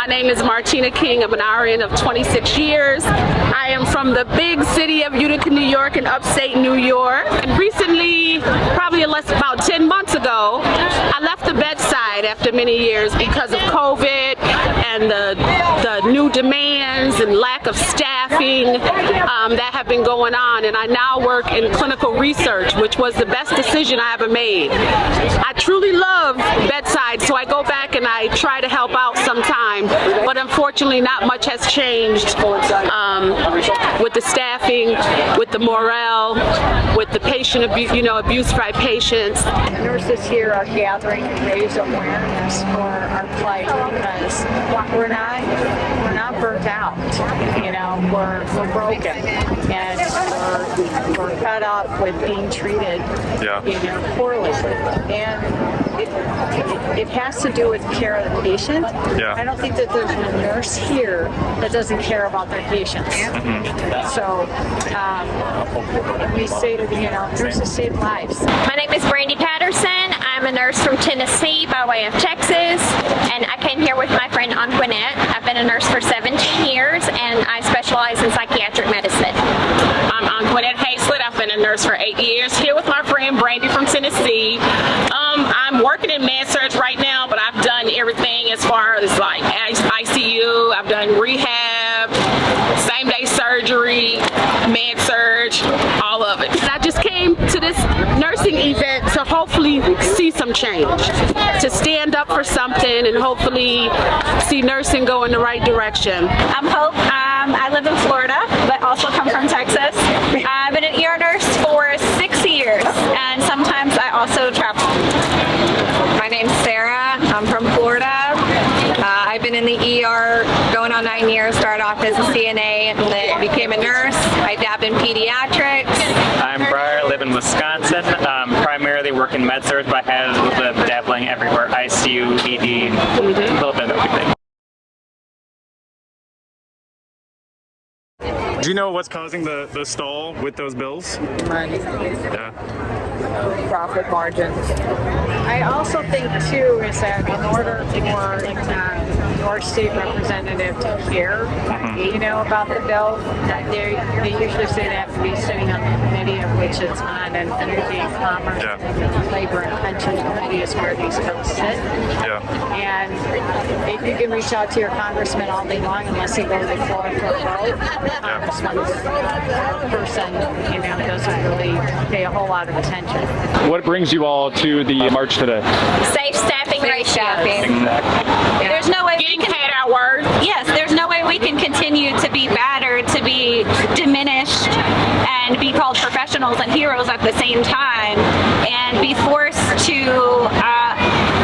My name is Martina King. I'm an RN of 26 years. I am from the big city of Utica, New York in upstate New York. And recently, probably about 10 months ago, I left the bedside after many years because of COVID and the new demands and lack of staffing that have been going on. And I now work in clinical research, which was the best decision I ever made. I truly love bedside, so I go back and I try to help out sometime, but unfortunately not much has changed with the staffing, with the morale, with the patient abuse by patients. Nurses here are gathering to raise awareness for our plight because we're not burnt out. We're broken and we're fed up with being treated poorly. And it has to do with care of the patient. Yeah. I don't think that there's a nurse here that doesn't care about their patients. Mm-hmm. So we say to nurses save lives. My name is Brandy Patterson. I'm a nurse from Tennessee by way of Texas, and I came here with my friend Antoinette. I've been a nurse for 17 years, and I specialize in psychiatric medicine. I'm Antoinette Hayslett. I've been a nurse for 8 years, here with my friend Brandy from Tennessee. I'm working in med-surg right now, but I've done everything as far as like ICU, I've done rehab, same-day surgery, med-surg, all of it. I just came to this nursing event to hopefully see some change, to stand up for something and hopefully see nursing go in the right direction. I'm Hope. I live in Florida, but also come from Texas. I've been an ER nurse for 6 years, and sometimes I also travel. My name's Sarah. I'm from Florida. I've been in the ER going on 9 years. Started off as a CNA and then became a nurse. I dabbed in pediatrics. I'm Briar. I live in Wisconsin. Primarily work in med-surg, but I have a little bit of dabbling everywhere. ICU, ED, a little bit of everything. Do you know what's causing the stall with those bills? Money. Yeah. Profit margins. I also think too is that in order for your state representative to care, about the bill, they usually say they have to be sitting on the committee, of which is on an energy and commerce, labor and pension committee is where these bills sit. Yeah. And if you can reach out to your congressman all day long, unless he goes to the floor for a vote, congressman's person, doesn't really pay a whole lot of attention. What brings you all to the march today? Safe staffing ratios. Exactly. There's no way Getting paid our worth. Yes, there's no way we can continue to be battered, to be diminished, and be called professionals and heroes at the same time, and be forced to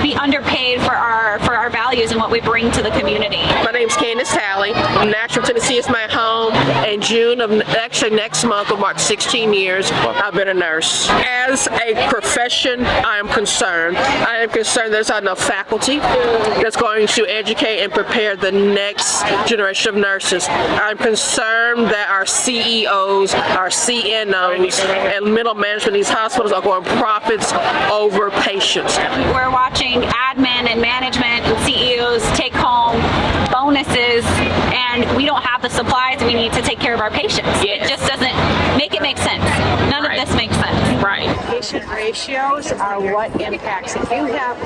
be underpaid for our values and what we bring to the community. My name's Candace Talley. Nashville, Tennessee is my home. In June of next month will mark 16 years I've been a nurse. As a profession, I am concerned. I am concerned there's not enough faculty that's going to educate and prepare the next generation of nurses. I'm concerned that our CEOs, our CNOs, and middle management of these hospitals are going profits over patients. We're watching admin and management and CEOs take home bonuses, and we don't have the supplies we need to take care of our patients. It just doesn't make sense. None of this makes sense. Right. Patient ratios are what impacts. If you have,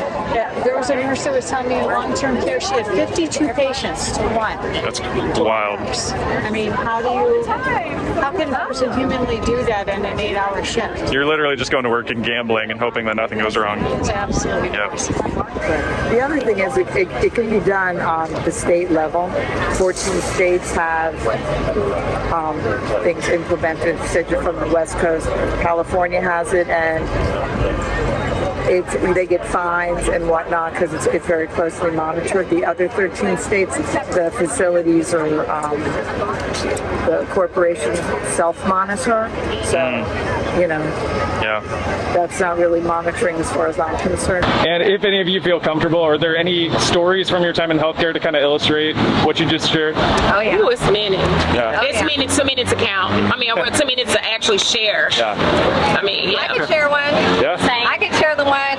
there was a nurse that was telling me in long-term care she had 52 patients to 1. That's wild. I mean, how can a person humanly do that in an 8-hour shift? You're literally just going to work and gambling and hoping that nothing goes wrong. It's absolutely crazy. The other thing is it can be done on the state level. 14 states have things implemented. Said you're from the West Coast. California has it, and they get fines and whatnot because it's very closely monitored. The other 13 states, the facilities or the corporations self-monitor. So, that's not really monitoring as far as I'm concerned. And if any of you feel comfortable, are there any stories from your time in healthcare to kind of illustrate what you just shared? Oh, yeah. Ooh, it's minutes. Yeah. It's minutes, 2 minutes to count. I mean, 2 minutes to actually share. Yeah. I mean, yeah. I can share one. Yeah. I can share the one.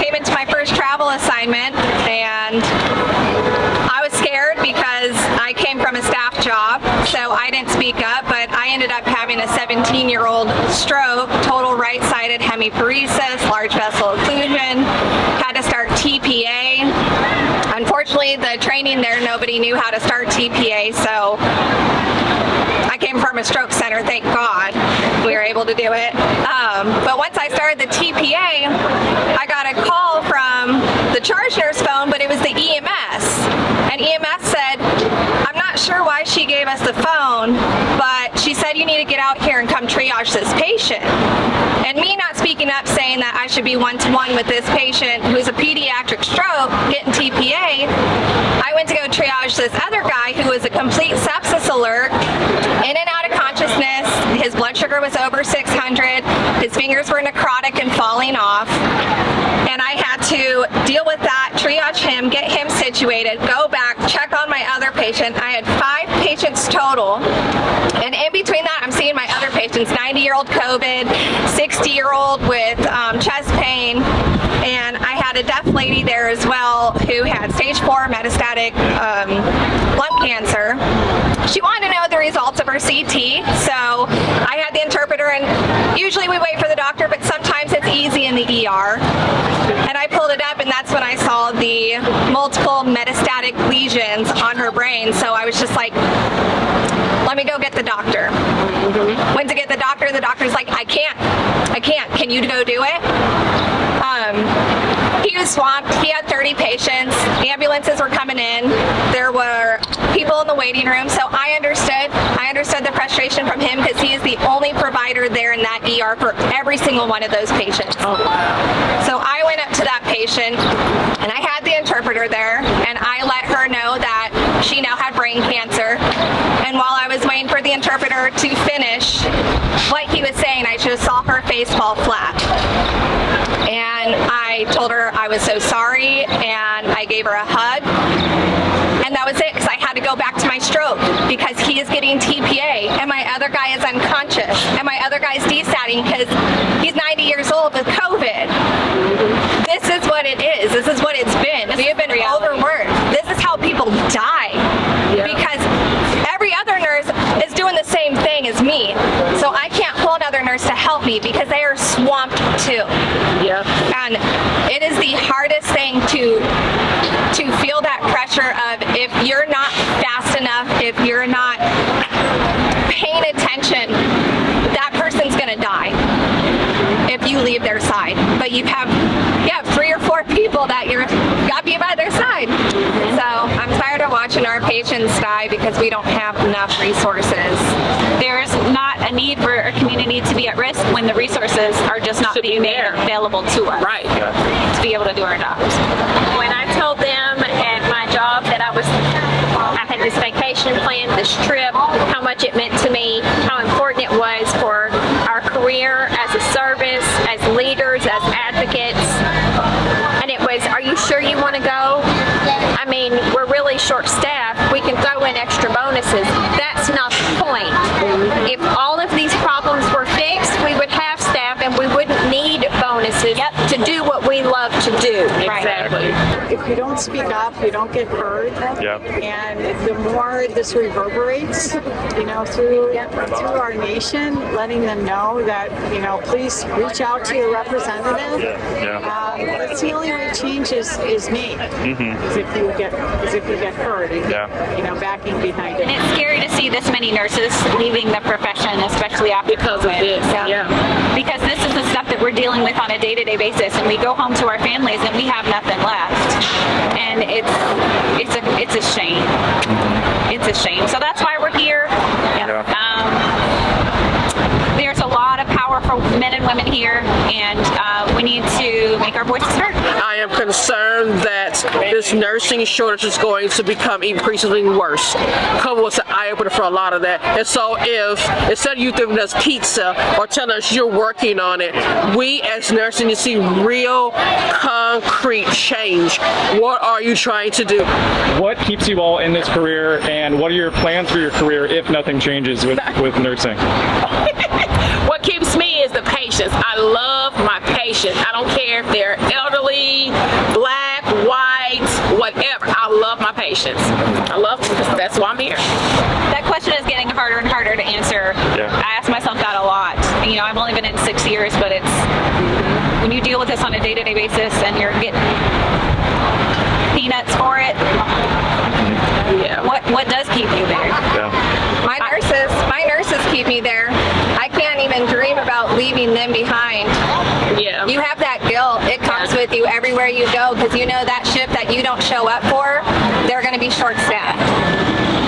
Came into my first travel travel assignment, and I was scared because I came from a staff job, so I didn't speak up, but I ended up having a 17-year-old stroke, total right-sided hemiparesis, large vessel occlusion, had to start TPA. Unfortunately, the training there, nobody knew how to start TPA, so I came from a stroke center, thank God we were able to do it. But once I started the TPA, I got a call from the charge nurse phone, but it was the EMS. And EMS said, I'm not sure why she gave us the phone, but she said you need to get out here and come triage this patient. And me not speaking up saying that I should be one-to-one with this patient who's a pediatric stroke getting TPA, I went to go triage this other guy who was a complete sepsis alert, in and out of consciousness. His blood sugar was over 600. His fingers were necrotic and falling off. And I had to deal with that, triage him, get him situated, go back, check on my other patient. I had 5 patients total. And in between that, I'm seeing my other patients, 90-year-old COVID, 60-year-old with chest pain, and I had a deaf lady there as well who had stage 4 metastatic lung cancer. She wanted to know the results of her CT, so I had the interpreter, and usually we wait for the doctor, but sometimes it's easy in the ER. And I pulled it up, and that's when I saw the multiple metastatic lesions on her brain, so I was just like, let me go get the doctor. Went to get the doctor's like, I can't, can you go do it? He was swamped, he had 30 patients, ambulances were coming in, there were people in the waiting room, so I understood the frustration from him because he is the only provider there in that ER for every single one of those patients. So I went up to that patient, and I had the interpreter there, and I let her know that she now had brain cancer, and while I was waiting for the interpreter to finish what he was saying, I just saw her face fall flat. And I told her I was so sorry, and I gave her a hug, and that was it, because I had to go back to my stroke because he is getting TPA and my other guy is unconscious and my other guy is desatting because he's 90 years old with COVID. This is what it is. This is what it's been. We have been overworked. This is how people die because every other nurse is doing the same thing as me. So I can't pull another nurse to help me because they are swamped too. Yeah. And it is the hardest thing to feel that pressure of if you're not fast enough, if you're not paying attention, that person's gonna die if you leave their side. But you have 3 or 4 people that you're got to be by their side. So I'm tired of watching our patients die because we don't have enough resources. There's not a need for our community to be at risk when the resources are just not being made available to us. Right. To be able to do our jobs. When I told them at my job that I had this vacation planned, this trip, how much it meant to me, how important it was for our career as a service, as leaders, as advocates, and it was, are you sure you want to go? I mean, we're really short-staffed. We can throw in extra bonuses. That's not the point. If all of these problems were fixed, we would have staff and we wouldn't need bonuses to do what we love to do. Exactly. If you don't speak up, you don't get heard. Yeah. And the more this reverberates, through our nation, letting them know that, please reach out to your representative. That's the only way change is made. Is if you get heard and backing behind it. And it's scary to see this many nurses leaving the profession, especially after Because of this. Because this is the stuff that we're dealing with on a day-to-day basis, and we go home to our families and we have nothing left. And it's a shame. It's a shame. So that's why we're here. There's a lot of powerful men and women here, and we need to make our voices heard. I am concerned that this nursing shortage is going to become increasingly worse. COVID was an eye-opener for a lot of that. And so if, instead of you giving us pizza or telling us you're working on it, we as nurses need to see real concrete change. What are you trying to do? What keeps you all in this career, and what are your plans for your career if nothing changes with nursing? What keeps me is the patients. I love my patients. I don't care if they're elderly, black, white, whatever. I love my patients. I love them because that's why I'm here. That question is getting harder and harder to answer. Yeah. I ask myself that a lot. You know, I've only been in 6 years, but it's when you deal with this on a day-to-day basis and you're getting peanuts for it. Yeah. What does keep you there? Yeah. My nurses keep me there. I can't even dream about leaving them behind. Yeah. You have that guilt. It comes with you everywhere you go because you know that shift that you don't show up for, they're going to be short-staffed.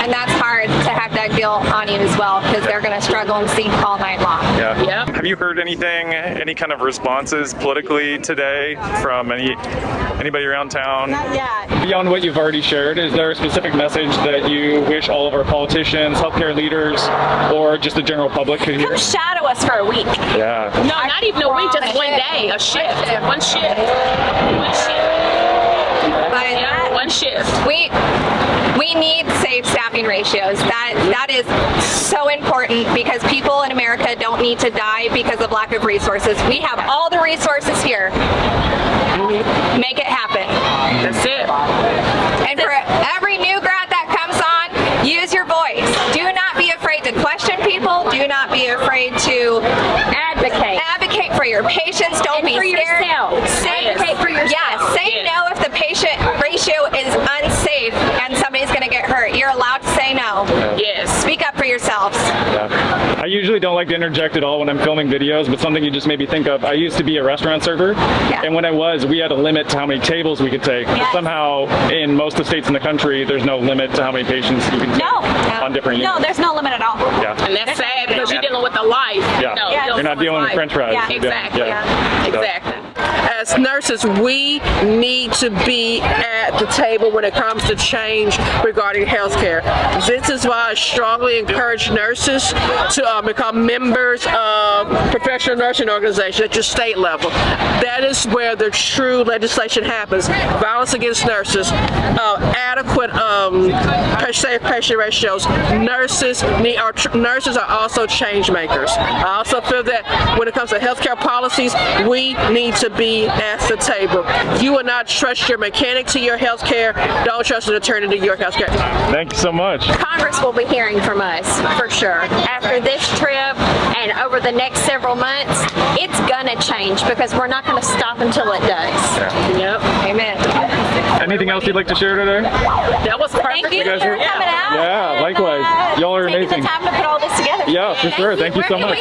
And that's hard to have that guilt on you as well because they're going to struggle and sleep all night long. Yeah. Yep. Have you heard anything, any kind of responses politically today from anybody around town? Beyond what you've already shared, is there a specific message that you wish all of our politicians, healthcare leaders, or just the general public could hear? Come shadow us for a week. Yeah. No, not even a week, just one day, a shift. One shift. One shift. But Yeah, one shift. we need safe staffing ratios. That is so important because people in America don't need to die because of lack of resources. We have all the resources here. Make it happen. That's it. And for every new grad that comes on, use your voice. Do not be afraid to question people. Do not be afraid to advocate for your patients. Don't be for scared. yourself. Advocate for yourself. Yeah, say Yes. no if the patient ratio is unsafe and somebody's going to get hurt. You're allowed to say no. Yes. Speak up for yourselves. I usually don't like to interject at all when I'm filming videos, but something you just made me think of. I used to be a restaurant server, and when I was, we had a limit to how many tables we could take. But Yes. somehow, in most of the states in the country, there's no limit to how many patients you can take No. on different units. No, there's no limit at all. Yeah. And that's sad because you're dealing with a life. Yeah. No, Yeah. You're not dealing with French fries. Yeah. You're dealing- Exactly. yeah. Exactly. As nurses, we need to be at the table when it comes to change regarding healthcare. This is why I strongly encourage nurses to become members of professional nursing organizations at your state level. That is where the true legislation happens. Violence against nurses, adequate safe patient ratios. Nurses are also change makers. I also feel that when it comes to healthcare policies, we need to be at the table. You will not trust your mechanic to your healthcare. Don't trust an attorney to your healthcare. Thank you so much. Congress will be hearing from us for sure. After this trip and over the next several months, it's gonna change because we're not gonna stop until it does. Yep. Amen. Anything else you'd like to share today? That was perfect. Thank you guys for are- coming out. Yeah, and, likewise. Y'all are taking amazing. the time to put all this together. Yeah, for sure. Thank you so much.